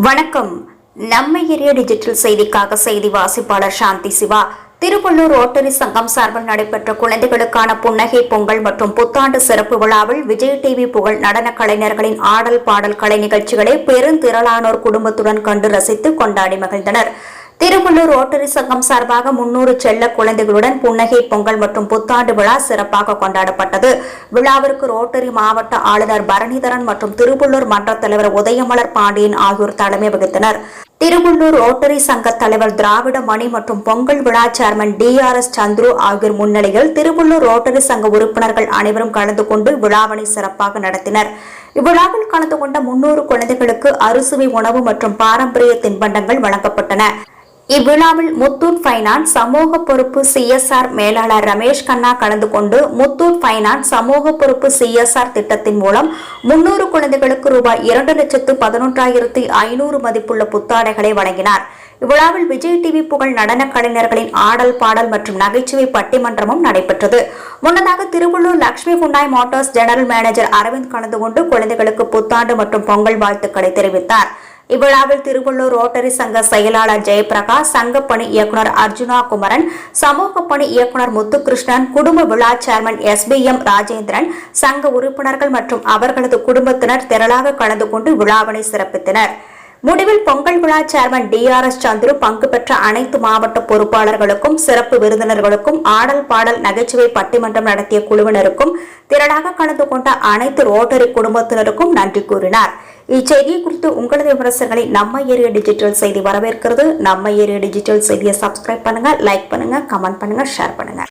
வணக்கம். நம்ம area digital செய்திக்காக செய்தி வாசிப்பாளர் சாந்தி சிவா. திருவள்ளூர் ரோட்டரி சங்கம் சார்பில் நடைபெற்ற குழந்தைகளுக்கான புன்னகை பொங்கல் மற்றும் புத்தாண்டு சிறப்பு விழாவில் விஜய் டிவி புகழ் நடன கலைஞர்களின் ஆடல் பாடல் கலை நிகழ்ச்சிகளை பெருந்திரளானோர் குடும்பத்துடன் கண்டு ரசித்து கொண்டாடி மகிழ்ந்தனர். திருவள்ளூர் ரோட்டரி சங்கம் சார்பாக 300 செல்ல குழந்தைகளுடன் புன்னகை பொங்கல் மற்றும் புத்தாண்டு விழா சிறப்பாக கொண்டாடப்பட்டது. விழாவிற்கு ரோட்டரி மாவட்ட ஆளுநர் பரணிதரன் மற்றும் திருவள்ளூர் மன்ற தலைவர் உதயமலர் பாண்டியன் ஆகியோர் தலைமை வகித்தனர். திருவள்ளூர் ரோட்டரி சங்க தலைவர் திராவிட மணி மற்றும் பொங்கல் விழா சேர்மன் DRS சந்துரு ஆகியோர் முன்னிலையில் திருவள்ளூர் ரோட்டரி சங்க உறுப்பினர்கள் அனைவரும் கலந்து கொண்டு விழாவினை சிறப்பாக நடத்தினர். இவ்விழாவில் கலந்து கொண்ட 300 குழந்தைகளுக்கு அறுசுவை உணவு மற்றும் பாரம்பரிய தின்பண்டங்கள் வழங்கப்பட்டன. இவ்விழாவில் முத்தூட் பைனான்ஸ் சமூக பொறுப்பு CSR மேலாளர் ரமேஷ் கண்ணா கலந்து கொண்டு முத்தூட் பைனான்ஸ் சமூக பொறுப்பு CSR திட்டத்தின் மூலம் 300 குழந்தைகளுக்கு ரூபாய் 2,11,500 மதிப்புள்ள புத்தாடைகளை வழங்கினார். இவ்விழாவில் விஜய் டிவி புகழ் நடன கலைஞர்களின் ஆடல் பாடல் மற்றும் நகைச்சுவை பட்டிமன்றமும் நடைபெற்றது. முன்னதாக Tiruvallur Lakshmi Hyundai Motors general manager Aravind கலந்து கொண்டு குழந்தைகளுக்கு புத்தாண்டு மற்றும் பொங்கல் வாழ்த்துக்களை தெரிவித்தார். இவ்விழாவில் திருவள்ளூர் ரோட்டரி சங்க செயலாளர் ஜெயபிரகாஷ், சங்க பணி இயக்குநர் அர்ஜுனா குமரன், சமூக பணி இயக்குநர் முத்துகிருஷ்ணன், குடும்ப விழா சேர்மன் SBM ராஜேந்திரன், சங்க உறுப்பினர்கள் மற்றும் அவர்களது குடும்பத்தினர் திரளாக கலந்து கொண்டு விழாவினை சிறப்பித்தனர். முடிவில் பொங்கல் விழா சேர்மன் DRS சந்துரு பங்கு பெற்ற அனைத்து மாவட்ட பொறுப்பாளர்களுக்கும் சிறப்பு விருந்தினர்களுக்கும் ஆடல் பாடல் நகைச்சுவை பட்டிமன்றம் நடத்திய குழுவினருக்கும் திரளாக கலந்து கொண்ட அனைத்து ரோட்டரி குடும்பத்தினருக்கும் நன்றி கூறினார். இச்செய்தியை குறித்து உங்களது விமர்சனங்களை நம்ம ஏரியா டிஜிட்டல் செய்தி வரவேற்கிறது. நம்ம ஏரியா டிஜிட்டல் செய்தியை சப்ஸ்கிரைப் பண்ணுங்க, லைக் பண்ணுங்க, கமெண்ட் பண்ணுங்க, ஷேர் பண்ணுங்க.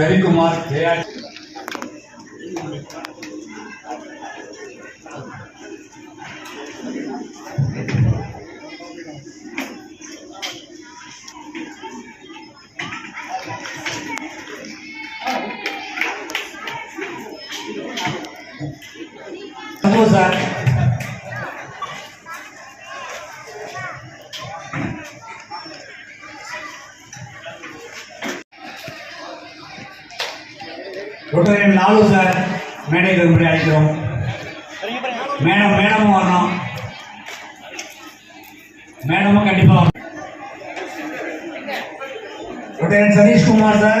हरिकुमार सर रोटरी नालू सर मेडे अड़कों मैडम मैडम वरணும் मैडम कंपा Rotary Satish Kumar sir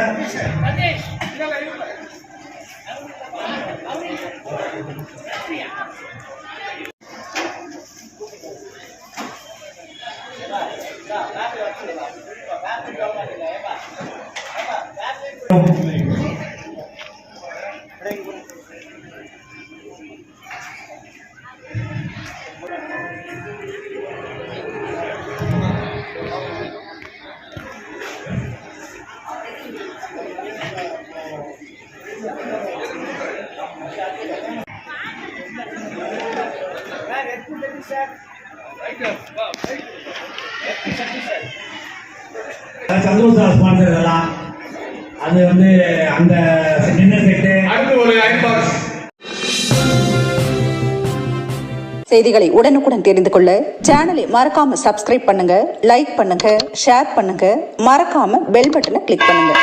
Right. Santhosh sir sponsor இதெல்லாம். அது வந்து அந்த டின்னர் செட்டு. அடுத்து ஒரு அயன் பாக்ஸ். செய்திகளை உடனுக்குடன் தெரிந்து கொள்ள சேனலை மறக்காம சப்ஸ்கிரைப் பண்ணுங்க, லைக் பண்ணுங்க, ஷேர் பண்ணுங்க, மறக்காம பெல் பட்டனை கிளிக் பண்ணுங்க.